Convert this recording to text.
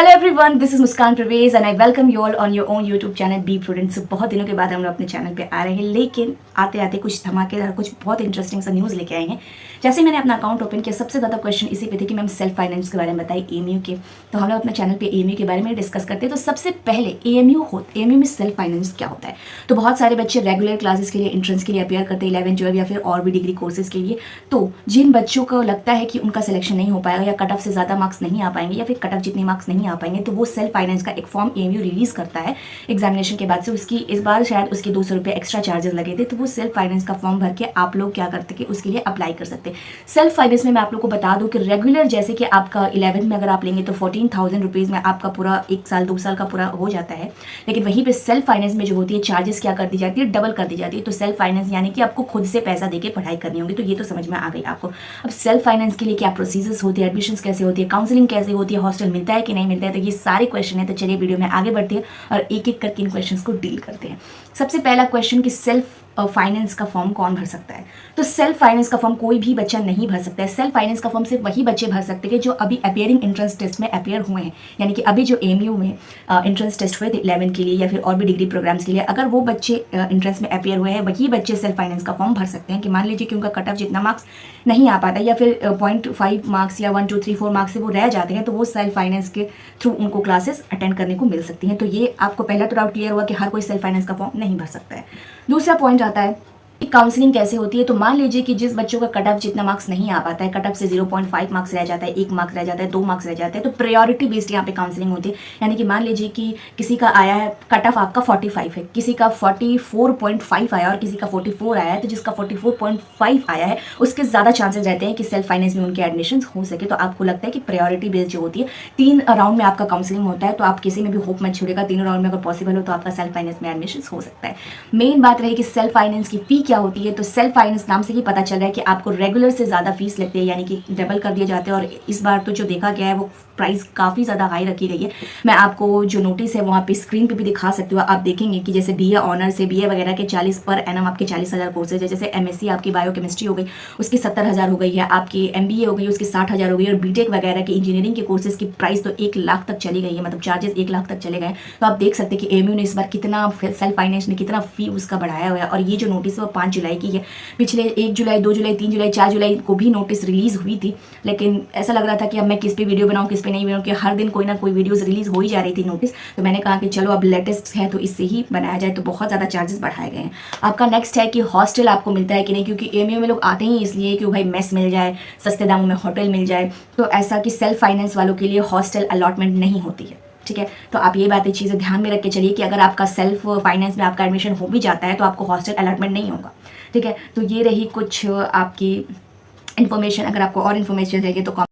Hello everyone, this is Muskan Parvez and I welcome you all on your own YouTube channel be prudent. बहुत दिनों के बाद हम लोग अपने चैनल पे आ रहे हैं, लेकिन आते आते कुछ धमाकेदार, कुछ बहुत इंटरेस्टिंग सा न्यूज़ लेके आए हैं। जैसे मैंने अपना अकाउंट ओपन किया, सबसे ज़्यादा क्वेश्चन इसी पे थे कि मैम सेल्फ फाइनेंस के बारे में बताइए, एएमयू के। तो हम लोग अपने चैनल पे एएमयू के बारे में डिस्कस करते हैं। तो सबसे पहले एएमयू में सेल्फ फाइनेंस क्या होता है। तो बहुत सारे बच्चे रेगुलर क्लासेस के लिए, एंट्रेंस के लिए अपेयर करते हैं, 11, 12 या फिर और भी डिग्री कोर्सेज के लिए। तो जिन बच्चों को लगता है कि उनका सिलेक्शन नहीं हो पाएगा या कट ऑफ से ज़्यादा मार्क्स नहीं आ पाएंगे या फिर कट ऑफ जितने मार्क्स नहीं आ पाएंगे, तो वो सेल्फ फाइनेंस का एक फॉर्म एएमयू रिलीज करता है एग्जामिनेशन के बाद से। उसकी इस बार शायद उसके 200 रुपये एक्स्ट्रा चार्जेस लगे थे। तो वो सेल्फ फाइनेंस का फॉर्म भर के आप लोग क्या करते कि उसके लिए अप्लाई कर सकते हैं। सेल्फ फाइनेंस में मैं आप लोग को बता दूं कि रेगुलर जैसे कि आपका 11th में अगर आप लेंगे तो 14,000 रुपीज़ में आपका पूरा 1 साल 2 साल का पूरा हो जाता है। लेकिन वहीं पे सेल्फ फाइनेंस में जो होती है, चार्जेस क्या कर दी जाती है, डबल कर दी जाती है। तो सेल्फ फाइनेंस यानी कि आपको खुद से पैसा देके पढ़ाई करनी होगी। तो ये तो समझ में आ गई आपको। अब सेल्फ फाइनेंस के लिए क्या प्रोसीजर्स होती है, एडमिशन कैसे होती है, काउंसलिंग कैसे होती है, हॉस्टल मिलता है कि नहीं मिलता है, तो ये सारे क्वेश्चन है। तो चलिए वीडियो में आगे बढ़ते हैं और एक एक करके इन क्वेश्चंस को डील करते हैं। सबसे पहला क्वेश्चन कि सेल्फ फाइनेंस का फॉर्म कौन भर सकता है। तो सेल्फ फाइनेंस का फॉर्म कोई भी बच्चा नहीं भर सकता है। सेल्फ फाइनेंस का फॉर्म सिर्फ वही बच्चे भर सकते हैं जो अभी अपियरिंग एंट्रेंस टेस्ट में अपियर हुए हैं, यानी कि अभी जो एएमयू में एंट्रेंस टेस्ट हुए थे 11 के लिए या फिर और भी डिग्री प्रोग्राम्स के लिए, अगर वो बच्चे एंट्रेंस में अपियर हुए हैं, वही बच्चे सेल्फ फाइनेंस का फॉर्म भर सकते हैं। कि मान लीजिए कि उनका कट ऑफ जितना मार्क्स नहीं आ पाता या फिर 0.5 मार्क्स या 1, 2, 3, 4 मार्क्स से वो रह जाते हैं, तो वो सेल्फ फाइनेंस के थ्रू उनको क्लासेस अटेंड करने को मिल सकती हैं। तो ये आपको पहला तो डाउट क्लियर हुआ कि हर कोई सेल्फ फाइनेंस का फॉर्म नहीं भर सकता है। दूसरा पॉइंट आता है काउंसलिंग कैसे होती है। तो मान लीजिए कि जिस बच्चों का कट ऑफ जितना मार्क्स नहीं आ पाता है, कट ऑफ से 0.5 मार्क्स रह जाता है, 1 मार्क्स रह जाता है, 2 मार्क्स रह जाते हैं, तो प्रायोरिटी बेस्ड यहाँ पे काउंसलिंग होती है। यानी कि मान लीजिए कि किसी का आया है कट ऑफ आपका 45 है, किसी का 44.5 आया और किसी का 44 आया है, तो जिसका 44.5 आया है उसके ज़्यादा चांसेस रहते हैं कि सेल्फ फाइनेंस में उनके एडमिशन हो सके। तो आपको लगता है कि प्रायोरिटी बेस्ड जो होती है, 3 राउंड में आपका काउंसलिंग होता है, तो आप किसी में भी होप मत छोड़ेगा। 3 राउंड में अगर पॉसिबल हो तो आपका सेल्फ फाइनेंस में एडमिशन हो सकता है। मेन बात रही कि सेल्फ फाइनेंस की फी क्या होती है। तो सेल्फ फाइनेंस नाम से ही पता चल रहा है कि आपको रेगुलर से ज़्यादा फीस लगती है, यानी कि डबल कर दिए जाते हैं। और इस बार तो जो देखा गया है वो प्राइस काफ़ी ज़्यादा हाई रखी गई है। मैं आपको जो नोटिस है वहाँ पे स्क्रीन पे भी दिखा सकती हूँ। आप देखेंगे कि जैसे बीए ऑनर से बीए वगैरह के 40 पर एनम आपके 40,000 कोर्सेज है। जैसे एमएससी आपकी बायोकेमिस्ट्री हो गई, उसकी 70,000 हो गई है, आपकी एमबीए हो गई, उसकी 60,000 हो गई, और बीटेक वगैरह की इंजीनियरिंग के कोर्सेज की प्राइस तो 1 लाख तक चली गई है, मतलब चार्जेस 1 लाख तक चले गए। तो आप देख सकते हैं कि एएमयू ने इस बार कितना, सेल्फ फाइनेंस ने कितना फी उसका बढ़ाया हुआ है। और ये जो नोटिस है वो 5 जुलाई की है। पिछले 1 जुलाई, 2 जुलाई, 3 जुलाई, 4 जुलाई को भी नोटिस रिलीज हुई थी, लेकिन ऐसा लग रहा था कि अब मैं किस पे वीडियो बनाऊं, किस पे नहीं बनाऊं, कि हर दिन कोई ना कोई वीडियोस रिलीज हो ही जा रही थी नोटिस। तो मैंने कहा कि चलो अब लेटेस्ट है तो इससे ही बनाया जाए। तो बहुत ज़्यादा चार्जेस बढ़ाए गए हैं। आपका नेक्स्ट है कि हॉस्टल आपको मिलता है कि नहीं, क्योंकि एएमयू में लोग आते ही इसलिए कि भाई मेस मिल जाए, सस्ते दामों में होटल मिल जाए। तो ऐसा कि सेल्फ फाइनेंस वालों के लिए हॉस्टल अलॉटमेंट नहीं होती है। ठीक है, तो आप ये बातें चीज़ें ध्यान में रख के चलिए कि अगर आपका सेल्फ फाइनेंस में आपका एडमिशन हो भी जाता है तो आपको हॉस्टल अलॉटमेंट नहीं होगा। ठीक है, तो ये रही कुछ आपकी इन्फॉर्मेशन। अगर आपको और इन्फॉर्मेशन चाहिए तो